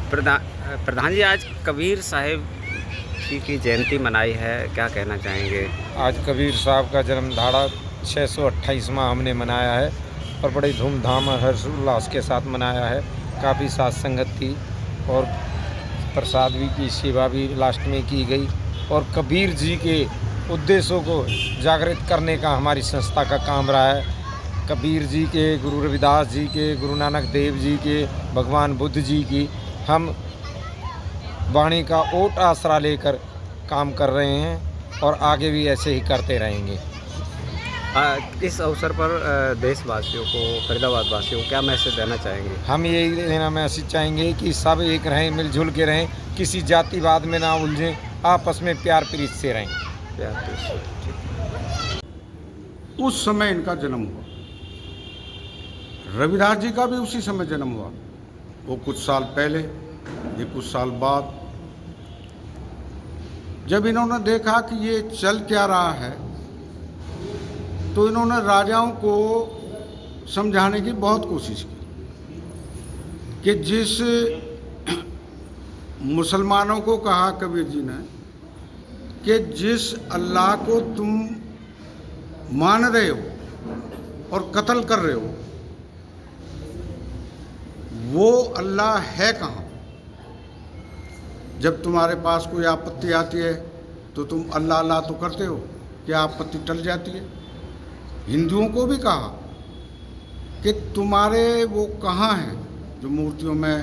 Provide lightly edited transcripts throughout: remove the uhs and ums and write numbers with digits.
प्रधान जी, आज कबीर साहिब जी की जयंती मनाई है, क्या कहना चाहेंगे? आज कबीर साहब का जन्म दहाड़ा 628वां हमने मनाया है और बड़ी धूमधाम और हर्षोल्लास के साथ मनाया है। काफ़ी साथ संगत थी और प्रसाद भी की सेवा भी लास्ट में की गई और कबीर जी के उद्देश्यों को जागृत करने का हमारी संस्था का काम रहा है। कबीर जी के, गुरु रविदास जी के, गुरु नानक देव जी के, भगवान बुद्ध जी की हम वाणी का ओट आसरा लेकर काम कर रहे हैं और आगे भी ऐसे ही करते रहेंगे। इस अवसर पर देशवासियों को, फरीदाबाद वासियों को क्या मैसेज देना चाहेंगे? हम यही देना मैसेज चाहेंगे कि सब एक रहें, मिलजुल के रहें, किसी जातिवाद में ना उलझें, आपस में प्यार प्रीत से रहें। उस समय इनका जन्म हुआ। रविदास जी का भी उसी समय जन्म हुआ, वो कुछ साल पहले, ये कुछ साल बाद। जब इन्होंने देखा कि ये चल क्या रहा है, तो इन्होंने राजाओं को समझाने की बहुत कोशिश की कि जिस मुसलमानों को कहा कबीर जी ने कि जिस अल्लाह को तुम मान रहे हो और कत्ल कर रहे हो, वो अल्लाह है कहाँ? जब तुम्हारे पास कोई आपत्ति आती है तो तुम अल्लाह अल्लाह तो करते हो, क्या आपत्ति टल जाती है? हिंदुओं को भी कहा कि तुम्हारे वो कहाँ हैं जो मूर्तियों में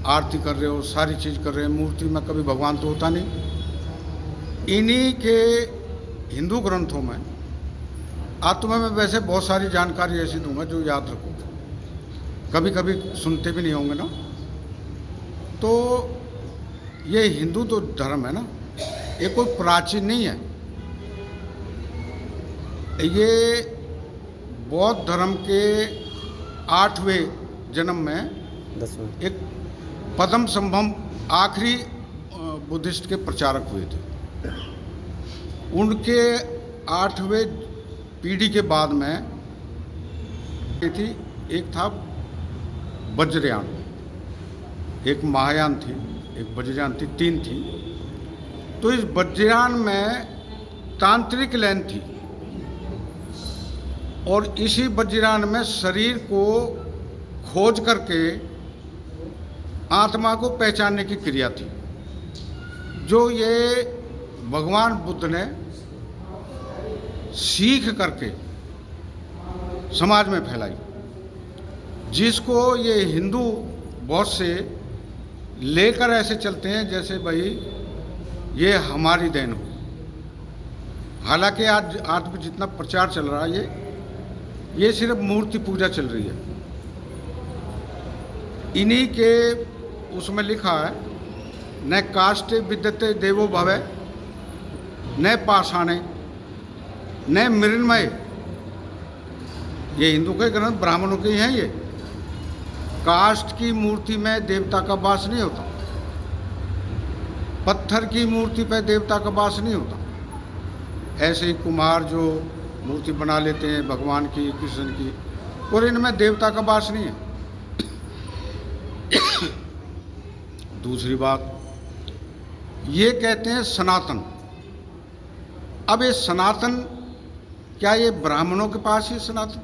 आरती कर रहे हो, सारी चीज़ कर रहे हैं, मूर्ति में कभी भगवान तो होता नहीं। इन्हीं के हिंदू ग्रंथों में, आज तुम्हें मैं वैसे बहुत सारी जानकारी ऐसी दूंगा जो याद रखो, कभी कभी सुनते भी नहीं होंगे ना। तो ये हिंदू तो धर्म है ना, ये कोई प्राचीन नहीं है। ये बौद्ध धर्म के 8वें जन्म में 10वें एक पद्म संभव आखिरी बुद्धिस्ट के प्रचारक हुए थे। उनके 8वें पीढ़ी के बाद में ये थी, एक था वज्रयान, एक महायान थी, एक वज्रयान थी, 3 थी। तो इस वज्रयान में तांत्रिक लैन थी और इसी वज्रयान में शरीर को खोज करके आत्मा को पहचानने की क्रिया थी, जो ये भगवान बुद्ध ने सीख करके समाज में फैलाई, जिसको ये हिंदू बहुत से लेकर ऐसे चलते हैं जैसे भाई ये हमारी देन हो। हालांकि आज भी जितना प्रचार चल रहा है, ये सिर्फ मूर्ति पूजा चल रही है। इन्हीं के उसमें लिखा है, न काष्ठे विद्यते देवो भवे, न पाषाणे, न मृण्मय। ये हिंदू के ग्रंथ, ब्राह्मणों के ही हैं। ये काष्ठ की मूर्ति में देवता का वास नहीं होता, पत्थर की मूर्ति पर देवता का वास नहीं होता। ऐसे ही कुम्हार जो मूर्ति बना लेते हैं भगवान की, कृष्ण की, और इनमें देवता का वास नहीं है। दूसरी बात, ये कहते हैं सनातन। अब ये सनातन, क्या ये ब्राह्मणों के पास ही सनातन?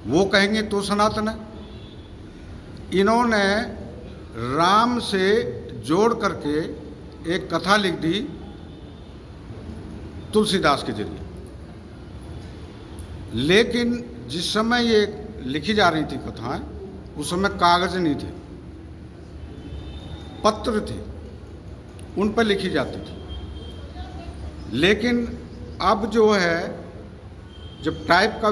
वो कहेंगे तो सनातन है। इन्होंने राम से जोड़ करके एक कथा लिख दी तुलसीदास के जरिए, लेकिन जिस समय ये लिखी जा रही थी कथाएं, उस समय कागज नहीं थे, पत्र थे, उन पर लिखी जाती थी। लेकिन अब जो है, जब टाइप का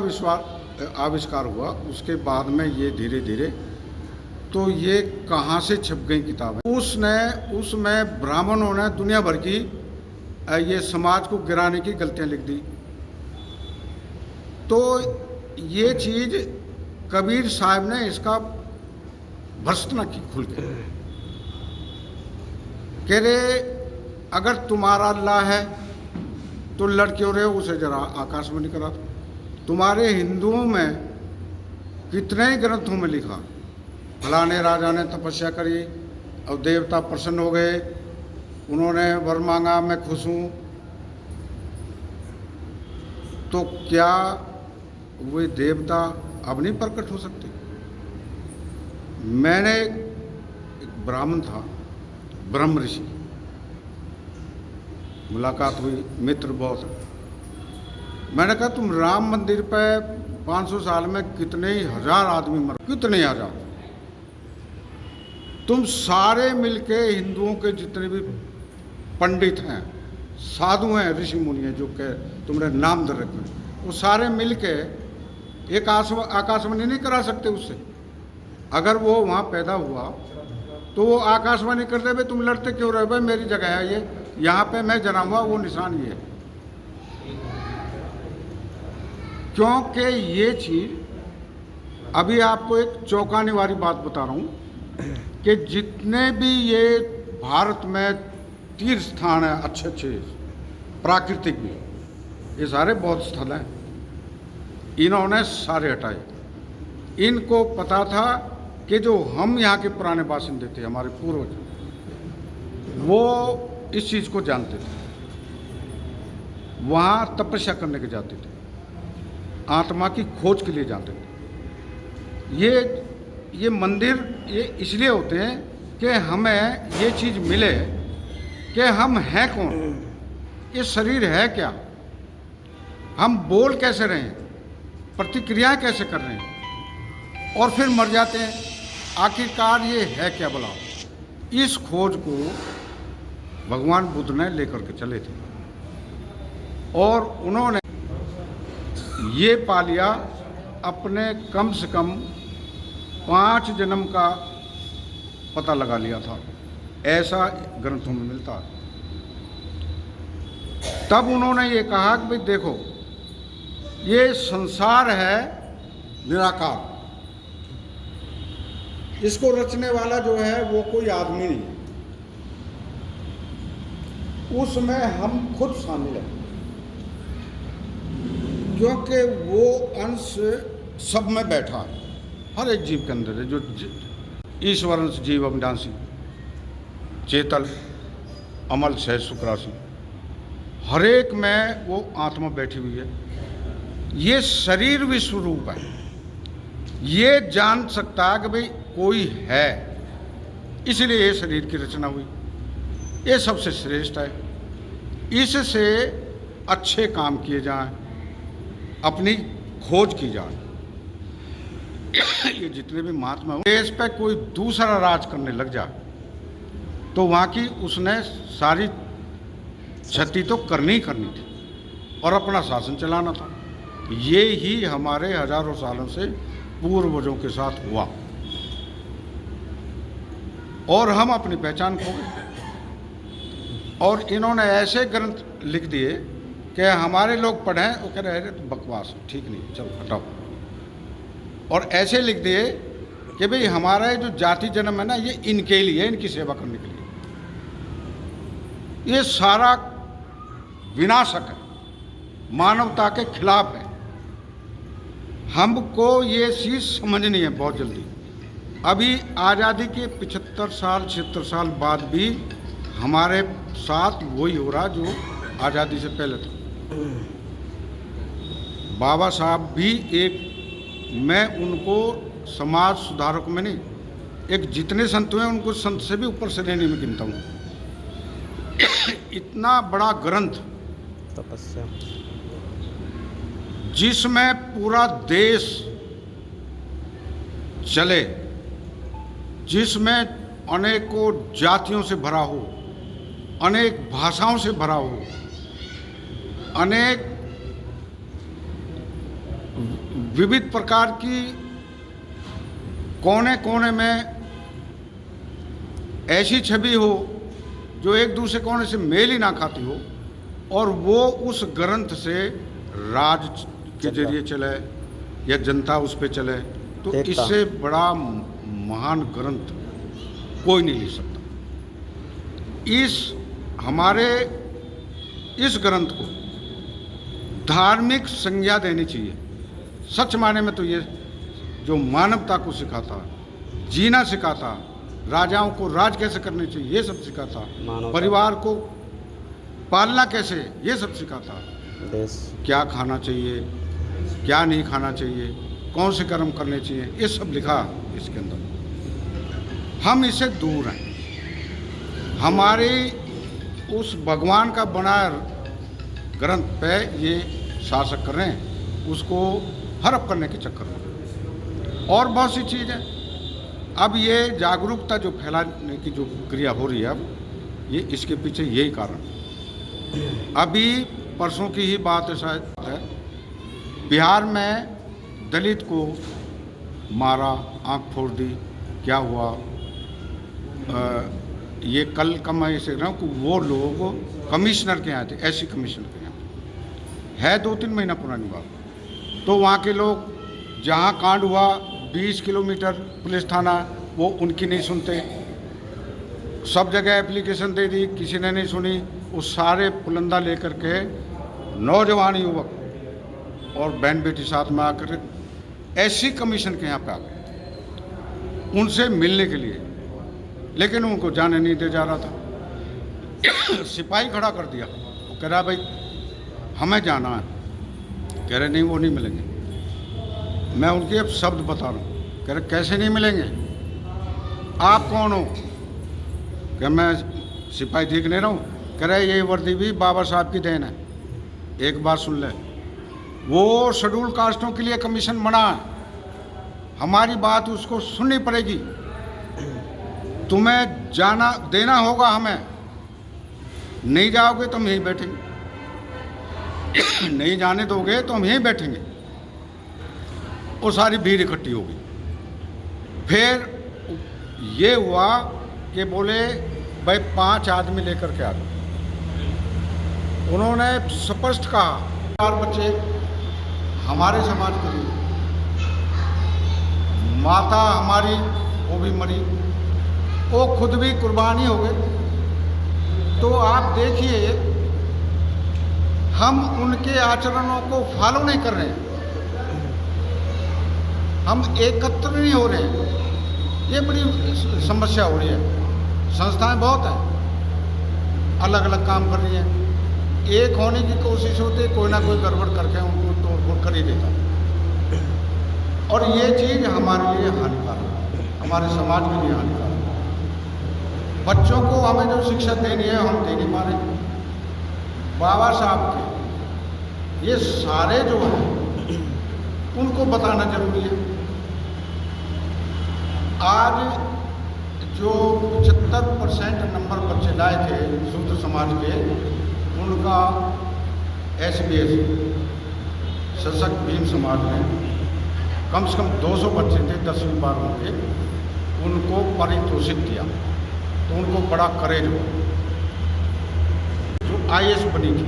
आविष्कार हुआ, उसके बाद में ये धीरे धीरे, तो ये कहाँ से छप गई किताबें। उसमें ब्राह्मणों ने दुनिया भर की ये समाज को गिराने की गलतियाँ लिख दी। तो ये चीज़ कबीर साहब ने इसका भर्त्सना की खुल के, कह रहे अगर तुम्हारा अल्लाह है तो लड़ क्यों रहे हो, उसे जरा आकाश में निकला दो। तुम्हारे हिंदुओं में कितने ही ग्रंथों में लिखा, फलाने राजा ने तपस्या करी, अब देवता प्रसन्न हो गए, उन्होंने वर मांगा मैं खुश हूँ, तो क्या वे देवता अब नहीं प्रकट हो सकते? मैंने एक ब्राह्मण था, ब्रह्म ऋषि, मुलाकात हुई, मित्र बहुत। मैंने कहा तुम राम मंदिर पे 500 साल में कितने ही हजार आदमी मर, कितने हजार, तुम सारे मिलके हिंदुओं के जितने भी पंडित हैं, साधु हैं, ऋषि मुनि हैं, जो कह तुमने नाम दे रखे, वो सारे मिलके एक आकाशवाणी नहीं करा सकते उससे? अगर वो वहाँ पैदा हुआ तो वो आकाशवाणी करते हुए तुम लड़ते क्यों रहे? भाई मेरी जगह है ये, यहाँ पे मैं जनाऊंगा, वो निशान ये है। क्योंकि ये चीज, अभी आपको एक चौंकाने वाली बात बता रहा हूँ कि जितने भी ये भारत में तीर्थ स्थान है अच्छे अच्छे प्राकृतिक भी, ये सारे बौद्ध स्थल हैं, इन्होंने सारे हटाए। इनको पता था कि जो हम यहाँ के पुराने बासिंदे थे, हमारे पूर्वज, वो इस चीज़ को जानते थे, वहाँ तपस्या करने के जाते थे, आत्मा की खोज के लिए जाते थे। ये मंदिर ये इसलिए होते हैं कि हमें ये चीज़ मिले कि हम हैं कौन, ये शरीर है क्या, हम बोल कैसे रहे हैं, प्रतिक्रियाएं कैसे कर रहे हैं, और फिर मर जाते हैं, आखिरकार ये है क्या भला। इस खोज को भगवान बुद्ध ने लेकर के चले थे और उन्होंने ये पा लिया, अपने कम से कम 5 जन्म का पता लगा लिया था, ऐसा ग्रंथों में मिलता है। तब उन्होंने ये कहा कि भाई देखो, ये संसार है निराकार, इसको रचने वाला जो है वो कोई आदमी नहीं, उसमें हम खुद शामिल हैं, क्योंकि वो अंश सब में बैठा है, हर एक जीव के अंदर है, जो ईश्वर अंश जीव अविनाशी, चेतल, अमल, सहज, सुखराशि, हर एक में वो आत्मा बैठी हुई है। ये शरीर विश्व रूप है, ये जान सकता है कि भाई कोई है, इसलिए ये शरीर की रचना हुई, ये सबसे श्रेष्ठ है, इससे अच्छे काम किए जाएं, अपनी खोज की जाए। ये जितने भी महात्मा हो, देश पे कोई दूसरा राज करने लग जाए तो वहाँ की उसने सारी क्षति तो करनी ही करनी थी और अपना शासन चलाना था। ये ही हमारे हजारों सालों से पूर्वजों के साथ हुआ और हम अपनी पहचान खो गए। और इन्होंने ऐसे ग्रंथ लिख दिए कि हमारे लोग पढ़ें, वो कह रहे तो बकवास, ठीक नहीं, चलो हटाओ। और ऐसे लिख दिए कि भाई हमारा जो जाति जन्म है ना, ये इनके लिए, इनकी सेवा करने के लिए। ये सारा विनाशक है, मानवता के खिलाफ है। हमको ये चीज़ समझनी है बहुत जल्दी। अभी आज़ादी के 75 साल 76 साल बाद भी हमारे साथ वही हो रहा जो आज़ादी से पहले था। बाबा साहब भी एक, मैं उनको समाज सुधारक में नहीं, एक जितने संत हुए उनको संत से भी ऊपर श्रेणी में गिनता हूँ। इतना बड़ा ग्रंथ, तपस्या, जिसमें पूरा देश चले, जिसमें अनेकों जातियों से भरा हो, अनेक भाषाओं से भरा हो, अनेक विविध प्रकार की कोने कोने में ऐसी छवि हो जो एक दूसरे कोने से मेल ही ना खाती हो, और वो उस ग्रंथ से राज के जरिए चले या जनता उस पे चले, तो इससे बड़ा महान ग्रंथ कोई नहीं लिख सकता। हमारे इस ग्रंथ को धार्मिक संज्ञा देनी चाहिए। सच माने में तो ये जो मानवता को सिखाता, जीना सिखाता, राजाओं को राज कैसे करने चाहिए ये सब सिखाता, मानवता। परिवार को पालना कैसे ये सब सिखाता, देश क्या खाना चाहिए क्या नहीं खाना चाहिए, कौन से कर्म करने चाहिए, ये सब लिखा इसके अंदर। हम इससे दूर हैं, हमारे उस भगवान का बनाया ग्रंथ पे ये शासक कर रहे हैं, उसको हड़प करने के चक्कर में। और बहुत सी चीज़ है। अब ये जागरूकता जो फैलाने की जो क्रिया हो रही है, अब ये इसके पीछे यही कारण। अभी परसों की ही बात है शायद है, बिहार में दलित को मारा, आंख फोड़ दी, क्या हुआ, ये कल का मैं इसे रहा हूँ कि वो लोग कमिश्नर के यहाँ थे, ऐसी कमिश्नर के यहाँ है, 2-3 महीना पुरानी बात। तो वहाँ के लोग, जहाँ कांड हुआ 20 किलोमीटर पुलिस थाना, वो उनकी नहीं सुनते, सब जगह एप्लीकेशन दे दी, किसी ने नहीं सुनी। वो सारे पुलंदा लेकर के नौजवान युवक और बहन बेटी साथ में आकर ऐसी कमीशन के यहाँ पे आ गए उनसे मिलने के लिए, लेकिन उनको जाने नहीं दे जा रहा था। सिपाही खड़ा कर दिया, वो कह रहा भाई हमें जाना है, कह रहे नहीं वो नहीं मिलेंगे। मैं उनके अब शब्द बता रहा हूँ, कह रहे कैसे नहीं मिलेंगे, आप कौन हो, क्या मैं सिपाही देख नहीं रहा हूँ, कह रहे ये वर्दी भी बाबा साहब की देन है, एक बार सुन ले, वो शेड्यूल कास्टों के लिए कमीशन बना है, हमारी बात उसको सुननी पड़ेगी, तुम्हें जाना देना होगा, हमें नहीं जाओगे तो हम यहीं बैठेंगे, नहीं जाने दोगे तो हम यहीं बैठेंगे। वो सारी भीड़ इकट्ठी होगी। फिर ये हुआ कि बोले भाई 5 आदमी लेकर के आ जाओ। उन्होंने स्पष्ट कहा 4 बच्चे हमारे समाज के लिए, माता हमारी वो भी मरी, वो खुद भी कुर्बानी हो गए। तो आप देखिए हम उनके आचरणों को फॉलो नहीं कर रहे हैं, हम एकत्र नहीं हो रहे हैं, ये बड़ी समस्या हो रही है। संस्थाएं बहुत हैं, अलग अलग काम कर रही हैं, एक होने की कोशिश होती है, कोई ना कोई गड़बड़ करके उनको तोड़-फोड़ कर ही देता। और ये चीज़ हमारे लिए हानिकारक है, हमारे समाज के लिए हानिकारक है। बच्चों को हमें जो शिक्षा देनी है हम दे नहीं पा रहे। बाबा साहब के ये सारे जो हैं उनको बताना जरूरी है। आज जो 75% नंबर बच्चे लाए थे शूद्र समाज के, उनका SBS सशक्त भीम समाज में कम से कम 200 बच्चे थे 10वीं 12वीं के, उनको पारितोषिक दिया, तो उनको बड़ा करेज हुआ। जो IAS बनी थी,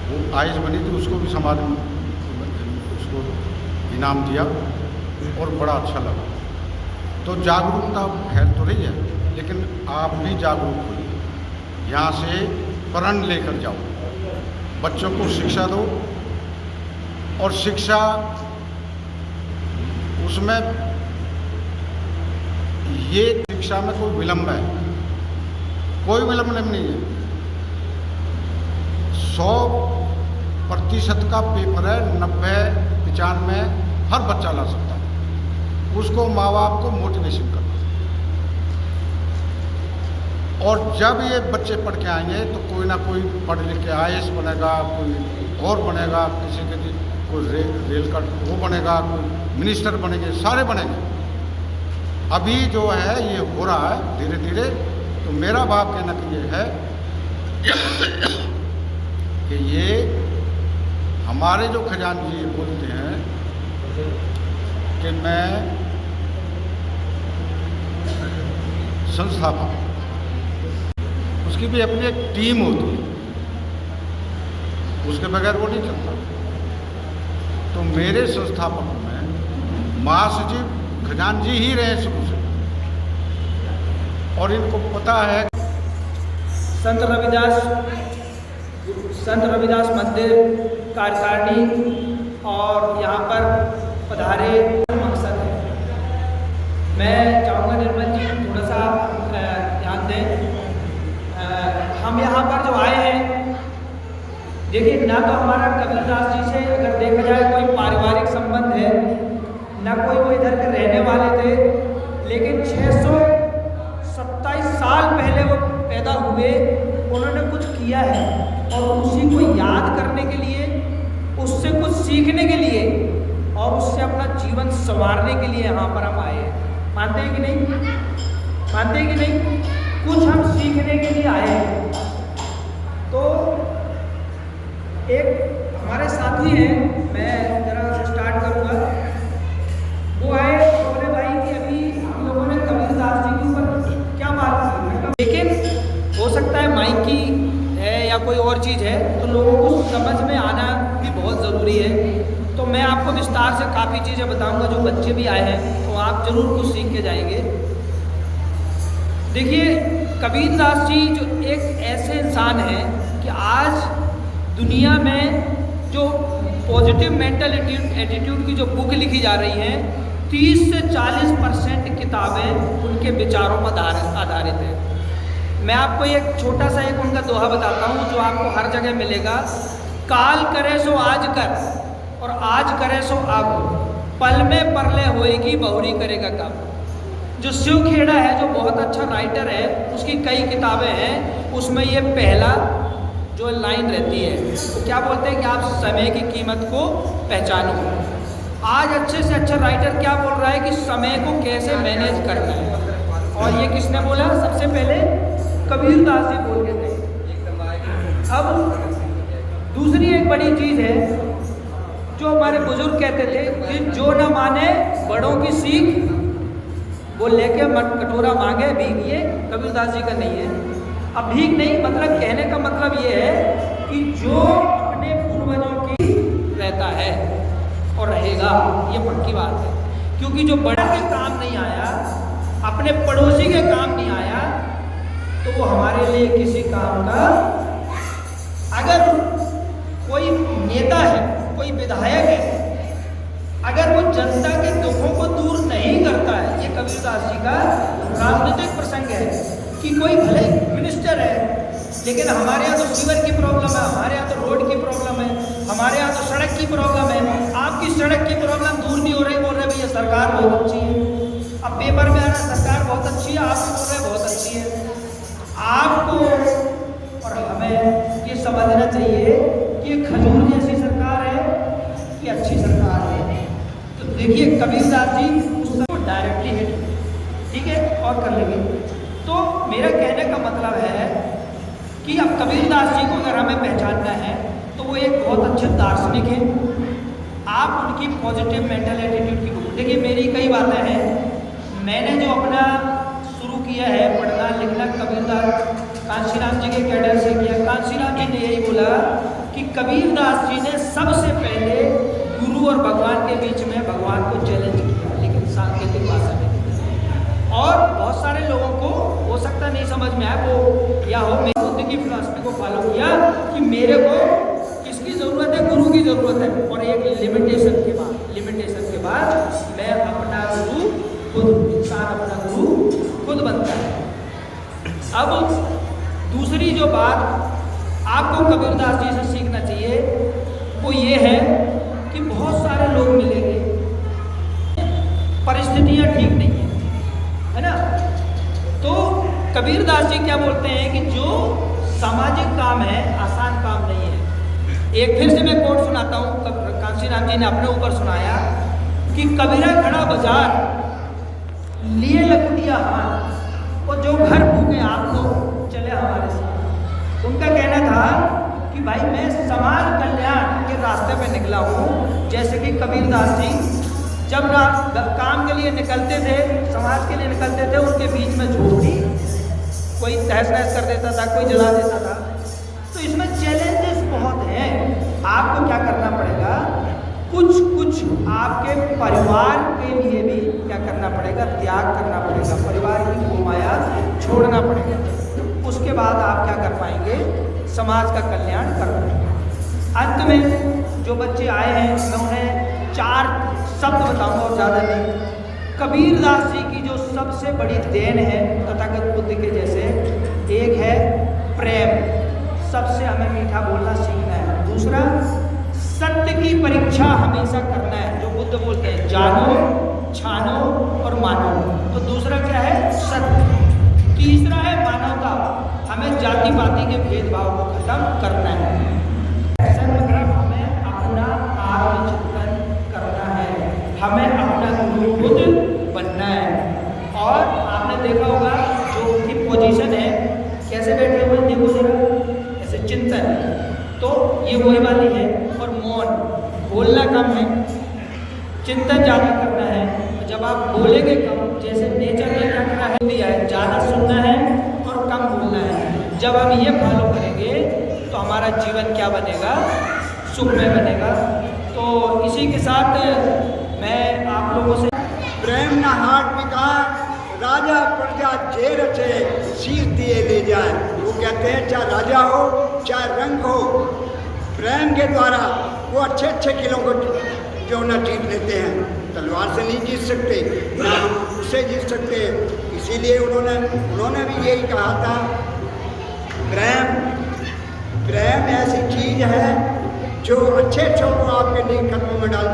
वो IAS बनी थी, उसको भी समाज में उसको इनाम दिया और बड़ा अच्छा लगा। तो जागरूकता फैल तो रही है, लेकिन आप भी जागरूक होइए, यहाँ से प्रण लेकर जाओ, बच्चों को शिक्षा दो। और शिक्षा उसमें ये शिक्षा में कोई विलंब है, कोई विलंब नहीं है। 100% का पेपर है, 90-95 हर बच्चा ला सकता है। उसको माँ बाप को मोटिवेशन करना। और जब ये बच्चे पढ़ के आएंगे तो कोई ना कोई पढ़ लिख के IAS बनेगा, कोई और बनेगा, किसी के कोई रेल का वो बनेगा, कोई मिनिस्टर बनेंगे, सारे बनेंगे। अभी जो है ये हो रहा है धीरे धीरे। तो मेरा बाप कहना कि ये है कि ये हमारे जो खजानजी बोलते हैं कि मैं संस्थापक, उसकी भी अपनी एक टीम होती है, उसके बगैर वो नहीं चलता। तो मेरे संस्थापक में महासचिव खजानजी ही रहे शुरू से, और इनको पता है। संत रविदास मंदिर कार्यकारिणी और यहाँ पर पधारे मकसद है। मैं चाहूँगा ना कोई वो इधर के रहने वाले थे, लेकिन 627 साल पहले वो पैदा हुए, उन्होंने कुछ किया है और उसी को याद करने के लिए, उससे कुछ सीखने के लिए और उससे अपना जीवन संवारने के लिए यहाँ पर हम आए हैं। मानते हैं कि नहीं? मानते हैं कि नहीं? कुछ हम सीखने के लिए आए हैं। तो एक हमारे साथी हैं, मैं जरा स्टार्ट करूँगा। वो आए, बोले भाई कि अभी हम लोगों ने कबीरदास जी के ऊपर क्या बात की, लेकिन हो सकता है माइक की है या कोई और चीज़ है, तो लोगों को समझ में आना भी बहुत ज़रूरी है। तो मैं आपको विस्तार से काफ़ी चीज़ें बताऊंगा, जो बच्चे भी आए हैं तो आप ज़रूर कुछ सीख के जाएंगे। देखिए, कबीरदास जी जो एक ऐसे इंसान हैं कि आज दुनिया में जो पॉजिटिव मेंटल एटीट्यूड की जो बुक लिखी जा रही हैं, 30 से 40% किताबें उनके विचारों पर आधारित हैं। मैं आपको एक छोटा सा एक उनका दोहा बताता हूँ जो आपको हर जगह मिलेगा। काल करे सो आज कर और आज करे सो अब, पल में परले होएगी बहुरी करेगा कब। जो शिव खेड़ा है, जो बहुत अच्छा राइटर है, उसकी कई किताबें हैं, उसमें ये पहला जो लाइन रहती है, तो क्या बोलते हैं कि आप समय की कीमत को पहचानो। आज अच्छे से अच्छा राइटर क्या बोल रहा है कि समय को कैसे मैनेज करना है, और ये किसने बोला? सबसे पहले कबीरदास जी बोल के गए। अब दूसरी एक बड़ी चीज़ है जो हमारे बुजुर्ग कहते थे कि जो न माने बड़ों की सीख, वो लेके मत कटोरा मांगे भीख। ये कबीरदास जी का नहीं है। अब भीख नहीं, मतलब कहने का मतलब ये है कि जो अपने पूर्वजों की रहता है और रहेगा, ये पक्की बात है। क्योंकि जो बड़े के काम नहीं आया, अपने पड़ोसी के काम नहीं आया, तो वो हमारे लिए किसी काम का। अगर कोई नेता है, कोई विधायक है, अगर वो जनता के दुखों को दूर नहीं करता है, ये कबीरदास जी का राजनीतिक प्रसंग है कि कोई भले मिनिस्टर है, लेकिन हमारे यहाँ तो सीवर की प्रॉब्लम है, हमारे यहाँ तो रोड की प्रॉब्लम है, हमारे यहाँ तो सड़क की प्रॉब्लम है। आपकी सड़क की प्रॉब्लम दूर नहीं हो रही, बोल रहे भैया सरकार बहुत अच्छी है। अब पेपर में आना सरकार बहुत अच्छी है, आप बोल रहे बहुत अच्छी है। आपको और हमें ये समझना चाहिए कि ये खजूर जैसी सरकार है कि अच्छी सरकार है। तो देखिए, कबीरदास जी उस समय डायरेक्टली हिट, ठीक है, और कर लेंगे। तो मेरा कहने का मतलब है कि अब कबीरदास जी को अगर हमें पहचानना है तो वो एक बहुत अच्छे दार्शनिक हैं। आप उनकी पॉजिटिव मेंटल एटीट्यूड की बुक देखिए। मेरी कई बातें हैं, मैंने जो अपना शुरू किया है पढ़ना लिखना, कबीरदास कांशीराम जी के कैडर से किया। कांशीराम जी ने यही बोला कि कबीरदास जी ने सबसे पहले गुरु और भगवान के बीच में भगवान को चैलेंज किया, लेकिन सांकेतिक भाषा में। और बहुत सारे लोगों को हो सकता नहीं समझ में आया वो, या हो मेरी बुद्ध की फिलॉसफी को फॉलो किया कि मेरे को किसकी ज़रूरत है? गुरु की ज़रूरत है। और एक लिमिटेशन के बाद मैं अपना गुरु खुद, इंसान अपना गुरु खुद बनता है। अब दूसरी जो बात आपको कबीरदास जी से सीखना चाहिए वो ये है कि बहुत सारे लोग मिलेंगे, परिस्थितियाँ ठीक नहीं है ना। तो कबीरदास जी क्या बोलते हैं कि जो सामाजिक काम है आसान काम नहीं है। एक फिर से मैं कोट सुनाता हूँ, कांशीराम जी ने अपने ऊपर सुनाया कि कबीरा खड़ा बाजार लिए लकड़ियाँ हाथ, और जो घर भूखे आप लोग चले हमारे साथ। उनका कहना था कि भाई मैं समाज कल्याण के रास्ते पे निकला हूँ। जैसे कि कबीरदास जी जब काम के लिए निकलते थे, समाज के लिए निकलते थे, उनके बीच में झोपड़ी, कोई तहस नहस कर देता था, कोई जला देता था। तो इसमें चैलेंजेस बहुत हैं। आपको क्या करना पड़ेगा? कुछ आपके परिवार के लिए भी क्या करना पड़ेगा? त्याग करना पड़ेगा, परिवार की मोहमाया छोड़ना पड़ेगा। उसके बाद आप क्या कर पाएंगे? समाज का कल्याण कर पाएंगे। अंत में जो बच्चे आए हैं मैं उन्हें 4 शब्द बताऊंगा और ज़्यादा नहीं। कबीरदास जी की जो सबसे बड़ी देन है तथागत बुद्ध के जैसे, एक है प्रेम, सबसे हमें मीठा बोलना सीखना है। दूसरा, सत्य की परीक्षा हमेशा करना है, जो बुद्ध बोलते हैं जानो छानो और मानो। तो दूसरा क्या है? सत्य। तीसरा है मानवता। हमें जाति पाति के भेदभाव को खत्म करना है। ऐसा मतलब हमें अपना आत्मचिंतन करना है, हमें अपना गुरु खुद बनना है। और आपने देखा होगा जो उनकी पोजीशन है, कैसे बैठे हुए हैं, देखो जरा, ऐसे चिंतन। तो ये वही वाली है। और मौन, बोलना कम है, चिंतन ज़्यादा करना है। जब आप बोलेंगे कम, जैसे नेचर ने क्या करा है दिया है, ज़्यादा सुनना है और कम बोलना है। जब हम ये फॉलो करेंगे तो हमारा जीवन क्या बनेगा? सुखमय बनेगा। तो इसी के साथ मैं आप लोगों से प्रेम न हाट विकार राजा प्रजा जे रचे शीश दिए ले जाए। वो कहते हैं चाहे राजा हो चाहे रंग हो, प्रेम के द्वारा वो अच्छे अच्छे किलों को जो न जीत लेते हैं। तलवार से नहीं जीत सकते, ना हम उससे जीत सकते हैं। इसीलिए उन्होंने भी यही कहा था, प्रेम ऐसी चीज़ है जो अच्छे अच्छों को आपके लिए कदमों में डाल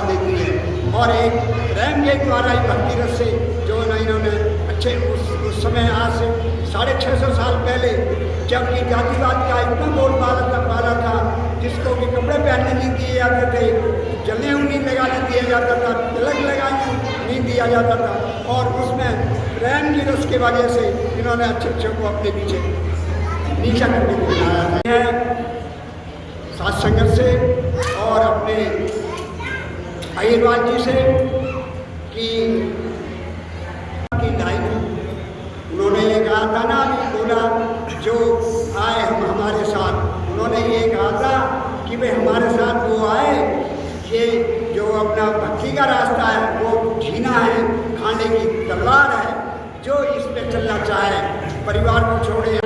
देती है। और एक प्रेम के द्वारा ही भक्ति रस से जो ना इन्होंने अच्छे उस समय आज से 650 साल पहले, जबकि जातिवाद का इतना बोलबाला था, जिसको कि कपड़े पहनने नहीं दिए जाते थे, जलने नहीं लगाने दिया जाता था, तिलक लगाने नहीं दिया जाता था। और उसमें प्रेम की रस की वजह से इन्होंने अच्छे अच्छे को अपने पीछे नीचा करके बनाया है। साथ संगत से और अपने अहिरवाल जी से की लाइन उन्होंने ये कहा था ना, बोला जो आए हम हमारे साथ, उन्होंने ये कहा था कि भाई हमारे साथ वो आए, ये जो अपना भक्ति का रास्ता है वो जीना है, खाने की तलवार है, जो इस पे चलना चाहे परिवार को छोड़े।